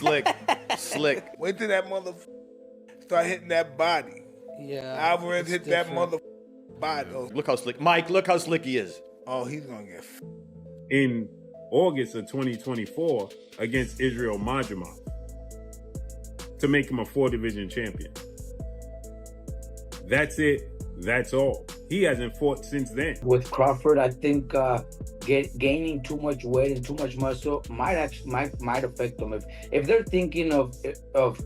Slick. Wait till that motherfucker start hitting that body. Yeah. Alvarez hit different. That motherfucker body. Look how slick. Mike, look how slick he is. Oh, he's gonna get in August of 2024 against Israel Madrimov to make him a 4-division champion. That's it. That's all. He hasn't fought since then. With Crawford, I think gaining too much weight and too much muscle might affect them. If they're thinking of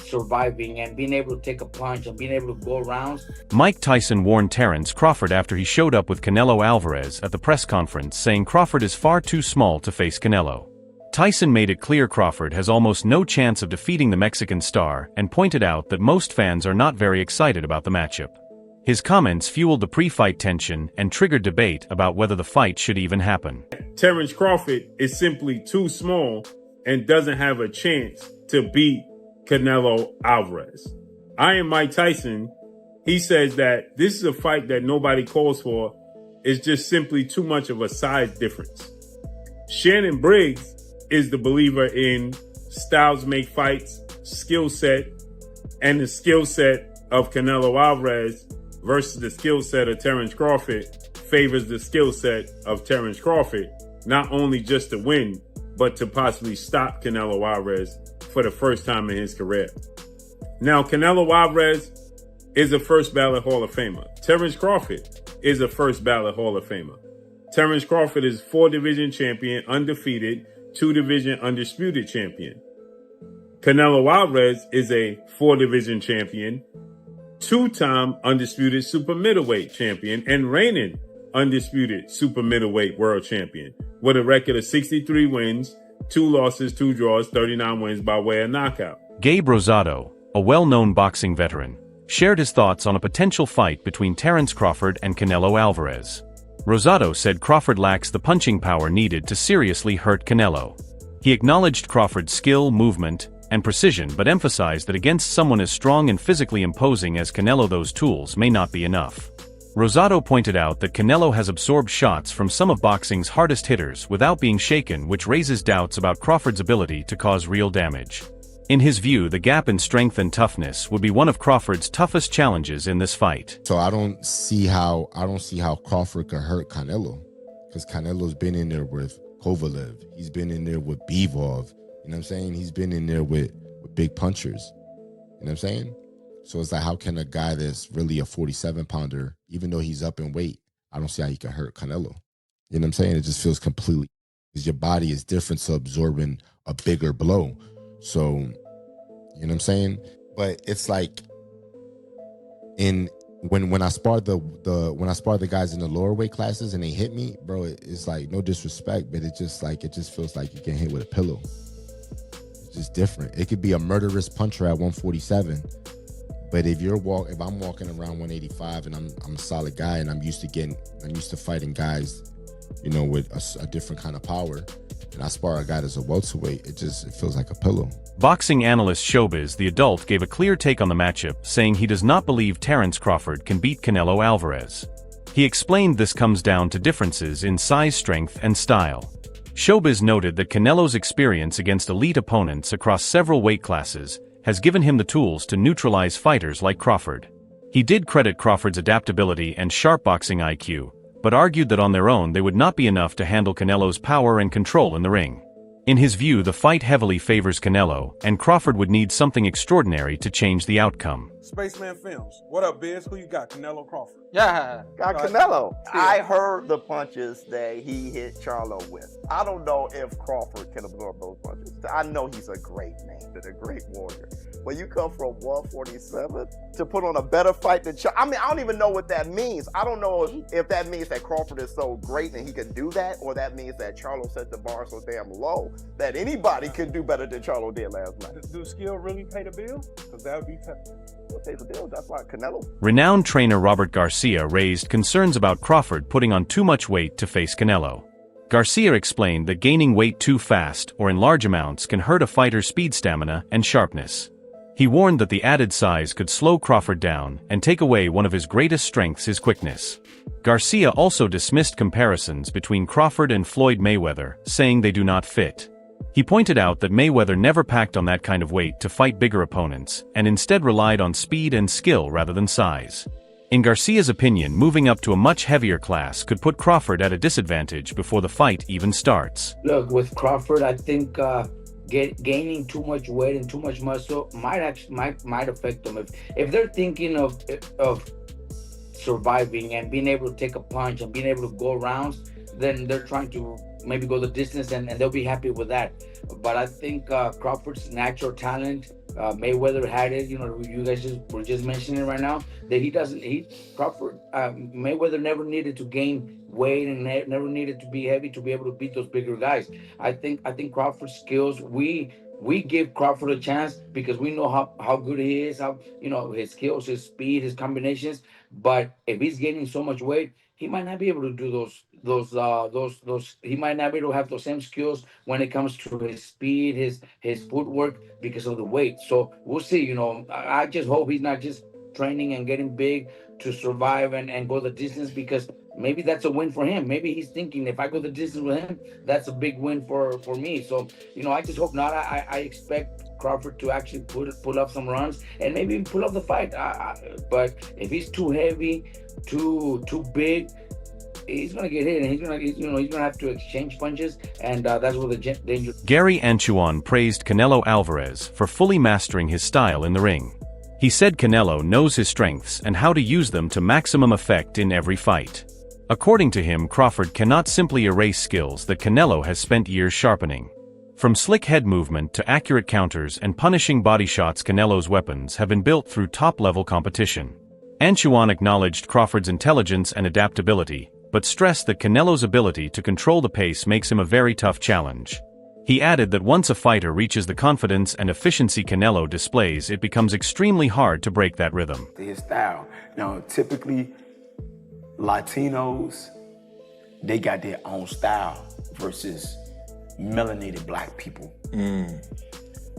surviving and being able to take a punch and being able to go rounds. Mike Tyson warned Terence Crawford after he showed up with Canelo Alvarez at the press conference, saying Crawford is far too small to face Canelo. Tyson made it clear Crawford has almost no chance of defeating the Mexican star and pointed out that most fans are not very excited about the matchup. His comments fueled the pre-fight tension and triggered debate about whether the fight should even happen. Terence Crawford is simply too small and doesn't have a chance to beat Canelo Alvarez. Iron Mike Tyson, he says that this is a fight that nobody calls for. It's just simply too much of a size difference. Shannon Briggs is the believer in styles make fights, skill set, and the skill set of Canelo Alvarez versus the skill set of Terence Crawford favors the skill set of Terence Crawford, not only just to win, but to possibly stop Canelo Alvarez for the first time in his career. Now, Canelo Alvarez is a first ballot Hall of Famer. Terence Crawford is a first ballot Hall of Famer. Terence Crawford is 4-division champion, undefeated, 2-division undisputed champion. Canelo Alvarez is a 4-division champion, 2-time undisputed super middleweight champion, and reigning undisputed super middleweight world champion with a record of 63 wins, 2 losses, 2 draws, 39 wins by way of knockout. Gabe Rosado, a well-known boxing veteran, shared his thoughts on a potential fight between Terence Crawford and Canelo Alvarez. Rosado said Crawford lacks the punching power needed to seriously hurt Canelo. He acknowledged Crawford's skill, movement, and precision, but emphasized that against someone as strong and physically imposing as Canelo, those tools may not be enough. Rosado pointed out that Canelo has absorbed shots from some of boxing's hardest hitters without being shaken, which raises doubts about Crawford's ability to cause real damage. In his view, the gap in strength and toughness would be one of Crawford's toughest challenges in this fight. So I don't see how Crawford could hurt Canelo, because Canelo's been in there with Kovalev. He's been in there with Bivol. You know what I'm saying? He's been in there with big punchers. You know what I'm saying? So it's like, how can a guy that's really a 47-pounder, even though he's up in weight, I don't see how he can hurt Canelo. You know what I'm saying? It just feels completely, because your body is different to absorbing a bigger blow. So, you know what I'm saying? But it's like, when I sparred the guys in the lower weight classes and they hit me, bro, it's like, no disrespect, but it just feels like you get hit with a pillow. It's just different. It could be a murderous puncher at 147. But if I'm walking around 185 and I'm a solid guy and I'm used to fighting guys, you know, with a different kind of power, and I spar a guy that's a welterweight, it feels like a pillow. Boxing analyst Showbiz, the adult, gave a clear take on the matchup, saying he does not believe Terence Crawford can beat Canelo Alvarez. He explained this comes down to differences in size, strength, and style. Showbiz noted that Canelo's experience against elite opponents across several weight classes has given him the tools to neutralize fighters like Crawford. He did credit Crawford's adaptability and sharp boxing IQ, but argued that on their own they would not be enough to handle Canelo's power and control in the ring. In his view, the fight heavily favors Canelo, and Crawford would need something extraordinary to change the outcome. Spaceman Films. What up, Biz? Who you got? Canelo Crawford? Yeah, got Canelo. I heard the punches that he hit Charlo with. I don't know if Crawford can absorb those punches. I know he's a great man, a great warrior. When you come from 147 to put on a better fight than Charlo, I mean, I don't even know what that means. I don't know if that means that Crawford is so great and he can do that, or that means that Charlo set the bar so damn low that anybody can do better than Charlo did last night. Do skill really pay the bill? Because that would be tough. What pays the bill? That's why Canelo. Renowned trainer Robert Garcia raised concerns about Crawford putting on too much weight to face Canelo. Garcia explained that gaining weight too fast or in large amounts can hurt a fighter's speed, stamina, and sharpness. He warned that the added size could slow Crawford down and take away one of his greatest strengths, his quickness. Garcia also dismissed comparisons between Crawford and Floyd Mayweather, saying they do not fit. He pointed out that Mayweather never packed on that kind of weight to fight bigger opponents, and instead relied on speed and skill rather than size. In Garcia's opinion, moving up to a much heavier class could put Crawford at a disadvantage before the fight even starts. Look, with Crawford, I think gaining too much weight and too much muscle might affect them. If they're thinking of surviving and being able to take a punch and being able to go rounds, then they're trying to maybe go the distance and they'll be happy with that. But I think Crawford's natural talent, Mayweather had it. You know, you guys were just mentioning right now that Mayweather never needed to gain weight and never needed to be heavy to be able to beat those bigger guys. I think Crawford's skills, we give Crawford a chance because we know how good he is, how, you know, his skills, his speed, his combinations. But if he's gaining so much weight, he might not be able to do those. He might not be able to have those same skills when it comes to his speed, his footwork, because of the weight. So we'll see. You know, I just hope he's not just training and getting big to survive and go the distance, because maybe that's a win for him. Maybe he's thinking, if I go the distance with him, that's a big win for me. So, you know, I just hope not. I expect Crawford to actually pull up some runs and maybe even pull up the fight. But if he's too heavy, too big, he's gonna get hit, and he's gonna have to exchange punches, and that's where the danger. Gary Anchuan praised Canelo Alvarez for fully mastering his style in the ring. He said Canelo knows his strengths and how to use them to maximum effect in every fight. According to him, Crawford cannot simply erase skills that Canelo has spent years sharpening. From slick head movement to accurate counters and punishing body shots, Canelo's weapons have been built through top-level competition. Anchuan acknowledged Crawford's intelligence and adaptability, but stressed that Canelo's ability to control the pace makes him a very tough challenge. He added that once a fighter reaches the confidence and efficiency Canelo displays, it becomes extremely hard to break that rhythm. His style. Now, typically, Latinos, they got their own style versus melanated black people.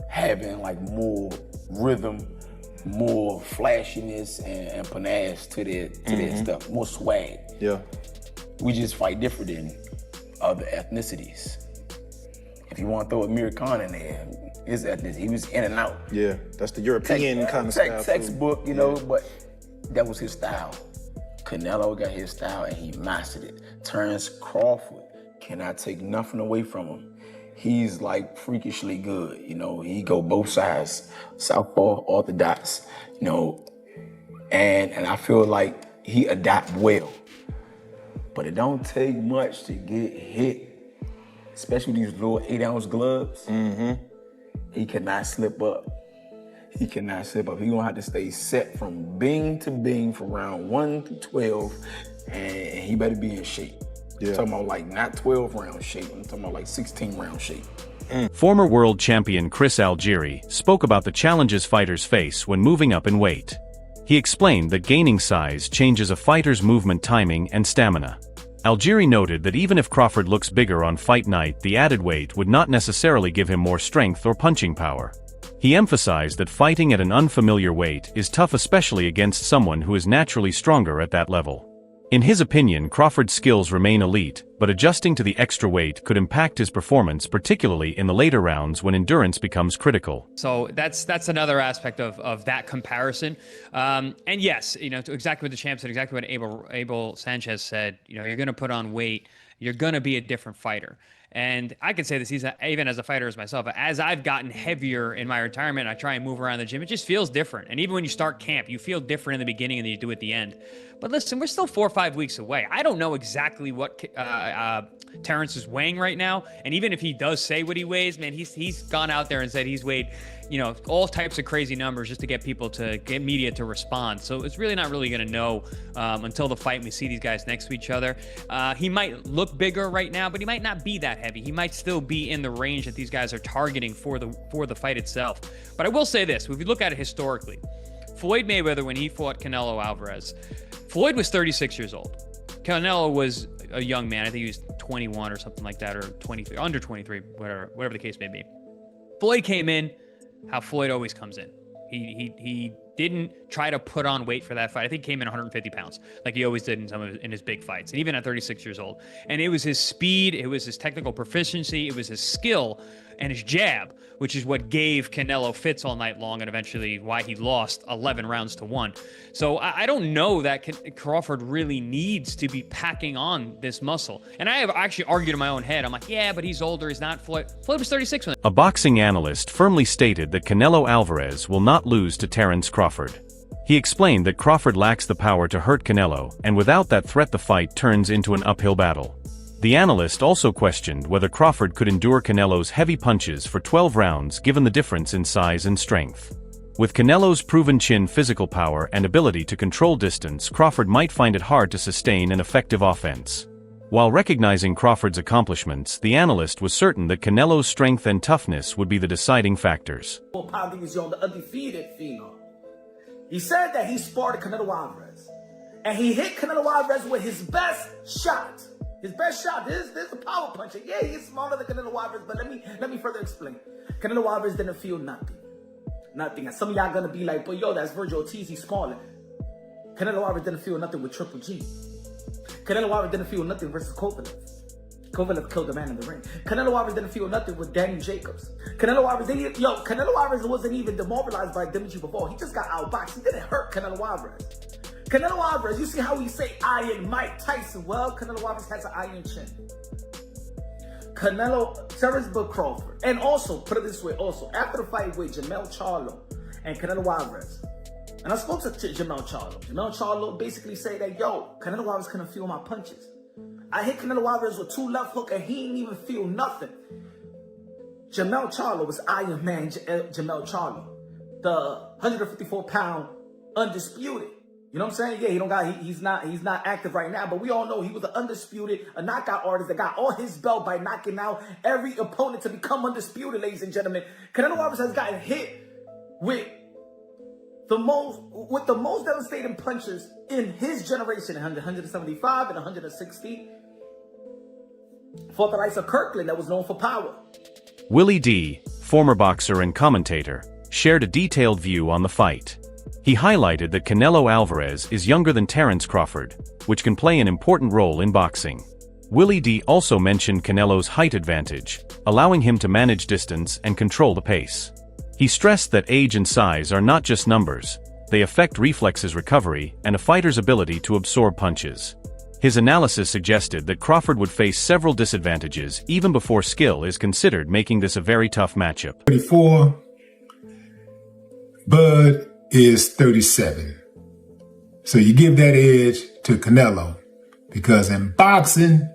Having like more rhythm, more flashiness and panache to their stuff, more swag. Yeah. We just fight different than other ethnicities. If you want to throw Amir Khan in there, his ethnicity, he was in and out. Yeah, that's the European kind of style. Textbook, you know, but that was his style. Canelo got his style and he mastered it. Terence Crawford cannot take nothing away from him. He's like freakishly good, you know. He go both sides, southpaw, orthodox, you know, and I feel like he adapt well. But it don't take much to get hit, especially these little 8-ounce gloves. He cannot slip up. He cannot slip up. He gonna have to stay set from bing to bing from round 1 to 12, and he better be in shape. Yeah. I'm talking about like not 12 round shape, I'm talking about like 16 round shape. Former world champion Chris Algieri spoke about the challenges fighters face when moving up in weight. He explained that gaining size changes a fighter's movement timing and stamina. Algieri noted that even if Crawford looks bigger on fight night, the added weight would not necessarily give him more strength or punching power. He emphasized that fighting at an unfamiliar weight is tough, especially against someone who is naturally stronger at that level. In his opinion, Crawford's skills remain elite, but adjusting to the extra weight could impact his performance, particularly in the later rounds when endurance becomes critical. So that's another aspect of that comparison. And yes, you know, to exactly what the champ said, exactly what Abel Sanchez said, you know, you're going to put on weight, you're going to be a different fighter. And I can say this even as a fighter as myself, as I've gotten heavier in my retirement, I try and move around the gym, it just feels different. And even when you start camp, you feel different in the beginning than you do at the end. But listen, we're still 4 or 5 weeks away. I don't know exactly what Terence is weighing right now. And even if he does say what he weighs, man, he's gone out there and said he's weighed, you know, all types of crazy numbers just to get people to get media to respond. So it's really not really going to know until the fight and we see these guys next to each other. He might look bigger right now, but he might not be that heavy. He might still be in the range that these guys are targeting for the fight itself. But I will say this, if you look at it historically, Floyd Mayweather, when he fought Canelo Alvarez, Floyd was 36 years old. Canelo was a young man. I think he was 21 or something like that, or 23, under 23, whatever the case may be. Floyd came in how Floyd always comes in. He didn't try to put on weight for that fight. I think he came in 150 pounds, like he always did in his big fights, and even at 36 years old. And it was his speed, it was his technical proficiency, it was his skill and his jab, which is what gave Canelo fits all night long and eventually why he lost 11 rounds to 1. So I don't know that Crawford really needs to be packing on this muscle. And I have actually argued in my own head. I'm like, yeah, but he's older. He's not Floyd. Floyd was 36 when. A boxing analyst firmly stated that Canelo Alvarez will not lose to Terence Crawford. He explained that Crawford lacks the power to hurt Canelo, and without that threat the fight turns into an uphill battle. The analyst also questioned whether Crawford could endure Canelo's heavy punches for 12 rounds given the difference in size and strength. With Canelo's proven chin physical power and ability to control distance, Crawford might find it hard to sustain an effective offense. While recognizing Crawford's accomplishments, the analyst was certain that Canelo's strength and toughness would be the deciding factors. The undefeated phenom. He said that he sparred Canelo Alvarez, and he hit Canelo Alvarez with his best shot. His best shot. This is a power puncher. Yeah, he's smaller than Canelo Alvarez, but let me further explain. Canelo Alvarez didn't feel nothing. Nothing. And some of y'all gonna be like, but yo, that's Virgil Ortiz, he's smaller. Canelo Alvarez didn't feel nothing with Triple G. Canelo Alvarez didn't feel nothing versus Kovalev. Kovalev killed the man in the ring. Canelo Alvarez didn't feel nothing with Danny Jacobs. Canelo Alvarez wasn't even demoralized by Dimitri Bivol. He just got outboxed. He didn't hurt Canelo Alvarez. Canelo Alvarez, you see how he say Iron Mike Tyson? Well, Canelo Alvarez has an iron chin. Terence Crawford. And also, put it this way, after the fight with Jermell Charlo and Canelo Alvarez, and I spoke to Jermell Charlo. Jermell Charlo basically said that, yo, Canelo Alvarez couldn't feel my punches. I hit Canelo Alvarez with 2 left hooks and he didn't even feel nothing. Jermell Charlo was Iron Man Jermell Charlo. The 154-pound undisputed. You know what I'm saying? Yeah, he's not active right now, but we all know he was an undisputed, a knockout artist that got all his belt by knocking out every opponent to become undisputed, ladies and gentlemen. Canelo Alvarez has gotten hit with the most devastating punches in his generation, 175 and 160. Fought the likes of Kirkland that was known for power. Willie D, former boxer and commentator, shared a detailed view on the fight. He highlighted that Canelo Alvarez is younger than Terence Crawford, which can play an important role in boxing. Willie D also mentioned Canelo's height advantage, allowing him to manage distance and control the pace. He stressed that age and size are not just numbers, they affect reflexes recovery and a fighter's ability to absorb punches. His analysis suggested that Crawford would face several disadvantages even before skill is considered, making this a very tough matchup. 34, Bud is 37. So you give that edge to Canelo because in boxing,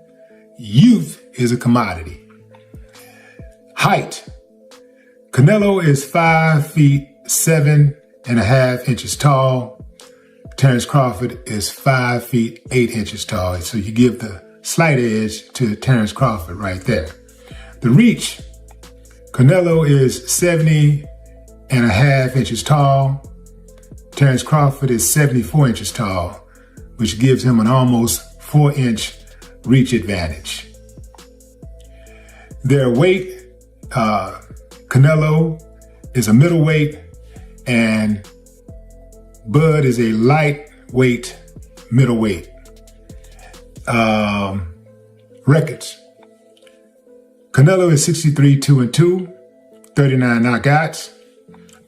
youth is a commodity. Height. Canelo is 5 feet 7.5 inches tall. Terence Crawford is 5 feet 8 inches tall. So you give the slight edge to Terence Crawford right there. The reach. Canelo is 70.5 inches tall. Terence Crawford is 74 inches tall, which gives him an almost 4-inch reach advantage. Their weight, Canelo is a middleweight and Bud is a lightweight middleweight. Records. Canelo is 63-2-2, 39 knockouts.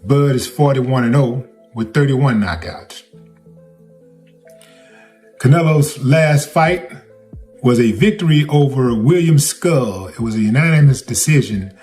Bud is 41-0 with 31 knockouts. Canelo's last fight was a victory over William Skull. It was a unanimous decision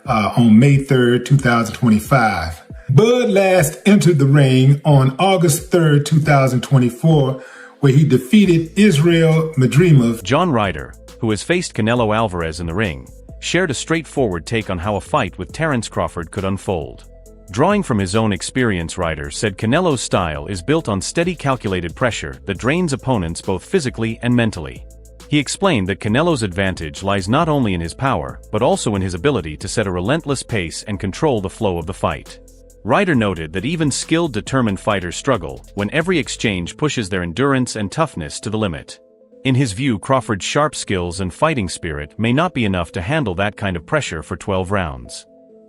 on May 3rd, 2025. Bud last entered the ring on August 3rd, 2024, where he defeated Israel Madrimov. John Ryder, who has faced Canelo Alvarez in the ring, shared a straightforward take on how a fight with Terence Crawford could unfold. Drawing from his own experience, Ryder said Canelo's style is built on steady calculated pressure that drains opponents both physically and mentally. He explained that Canelo's advantage lies not only in his power, but also in his ability to set a relentless pace and control the flow of the fight. Ryder noted that even skilled, determined fighters struggle when every exchange pushes their endurance and toughness to the limit. In his view, Crawford's sharp skills and fighting spirit may not be enough to handle that kind of pressure for 12 rounds.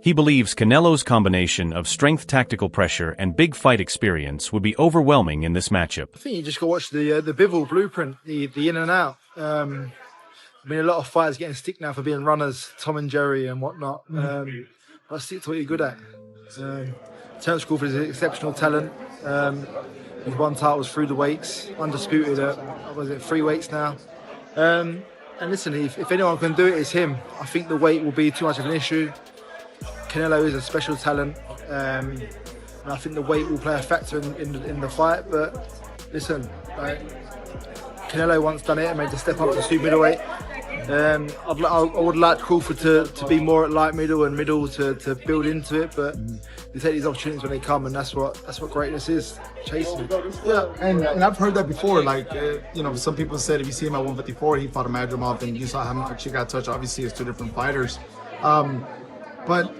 He believes Canelo's combination of strength, tactical pressure, and big fight experience would be overwhelming in this matchup. I think you just got to watch the Bivol blueprint, the in and out. I mean, a lot of fighters getting stick now for being runners, Tom and Jerry and whatnot. But stick to what you're good at. Terence Crawford is an exceptional talent. He's won titles through the weights, undisputed at, 3 weights now. And listen, if anyone can do it, it's him. I think the weight will be too much of an issue. Canelo is a special talent, and I think the weight will play a factor in the fight. But listen, Canelo once done it and made the step up to super middleweight. I would like Crawford to be more at light middle and middle to build into it, but you take these opportunities when they come, and that's what greatness is, chasing. Yeah, and I've heard that before. Like some people said if you see him at 154, he fought a Madrimov, and you saw how much he got touched. Obviously, it's 2 different fighters, but.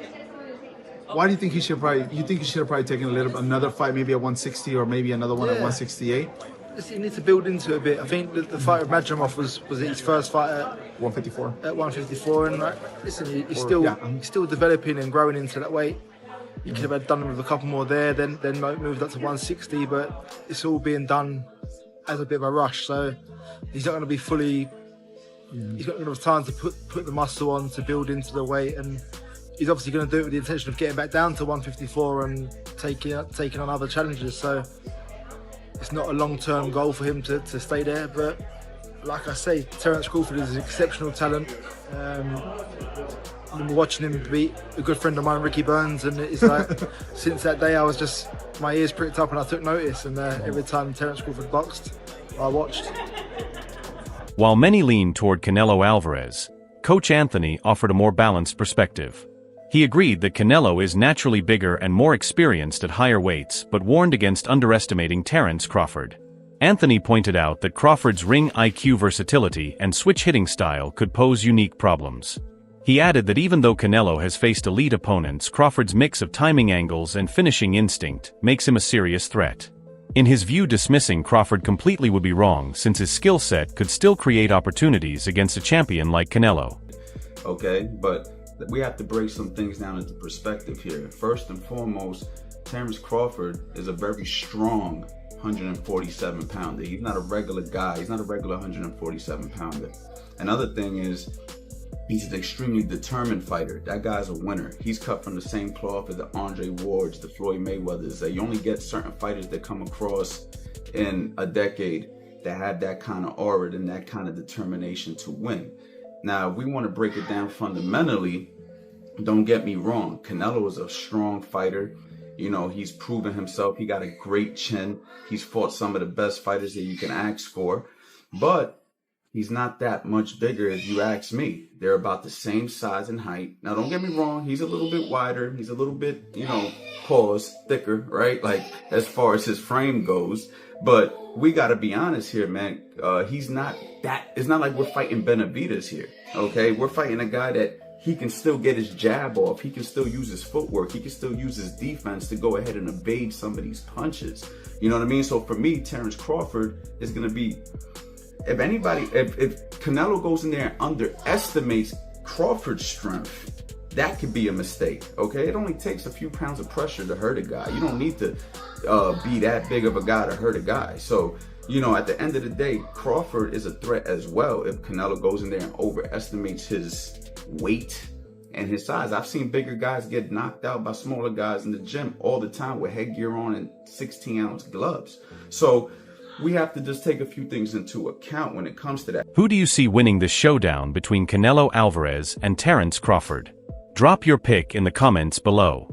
Why do you think he should You think he should have probably taken another fight, maybe at 160 or maybe another one at 168? You need to build into it a bit. I think the fight with Madrimov was his first fight at 154. At 154, and listen, he's still developing and growing into that weight. You could have done it with a couple more there, then moved up to 160, but it's all being done as a bit of a rush. So he's not going to be fully. He's not going to have time to put the muscle on to build into the weight, and he's obviously going to do it with the intention of getting back down to 154 and taking on other challenges. So it's not a long-term goal for him to stay there. But like I say, Terence Crawford is an exceptional talent. I'm watching him beat a good friend of mine, Ricky Burns, and it's like since that day I was just, my ears pricked up and I took notice. And every time Terence Crawford boxed, I watched. While many lean toward Canelo Alvarez, Coach Anthony offered a more balanced perspective. He agreed that Canelo is naturally bigger and more experienced at higher weights, but warned against underestimating Terence Crawford. Anthony pointed out that Crawford's ring IQ versatility and switch hitting style could pose unique problems. He added that even though Canelo has faced elite opponents, Crawford's mix of timing angles and finishing instinct makes him a serious threat. In his view, dismissing Crawford completely would be wrong, since his skill set could still create opportunities against a champion like Canelo. Okay, but we have to break some things down into perspective here. First and foremost, Terence Crawford is a very strong 147 pounder. He's not a regular guy. He's not a regular 147 pounder. Another thing is, he's an extremely determined fighter. That guy's a winner. He's cut from the same cloth as the Andre Wards, the Floyd Mayweathers. You only get certain fighters that come across in a decade that have that kind of aura and that kind of determination to win. Now, if we want to break it down fundamentally, don't get me wrong. Canelo is a strong fighter. He's proven himself. He got a great chin. He's fought some of the best fighters that you can ask for. But he's not that much bigger if you ask me. They're about the same size and height. Now, don't get me wrong. He's a little bit wider. He's a little bit, thicker, right? Like, as far as his frame goes. But we got to be honest here, man. He's not that. It's not like we're fighting Benavidez here, okay? We're fighting a guy that he can still get his jab off. He can still use his footwork. He can still use his defense to go ahead and evade some of these punches. You know what I mean? So for me, Terence Crawford is going to be, if Canelo goes in there and underestimates Crawford's strength, that could be a mistake, okay? It only takes a few pounds of pressure to hurt a guy. You don't need to be that big of a guy to hurt a guy. So, at the end of the day, Crawford is a threat as well if Canelo goes in there and overestimates his weight and his size. I've seen bigger guys get knocked out by smaller guys in the gym all the time with headgear on and 16-ounce gloves. So we have to just take a few things into account when it comes to that. Who do you see winning the showdown between Canelo Alvarez and Terence Crawford? Drop your pick in the comments below.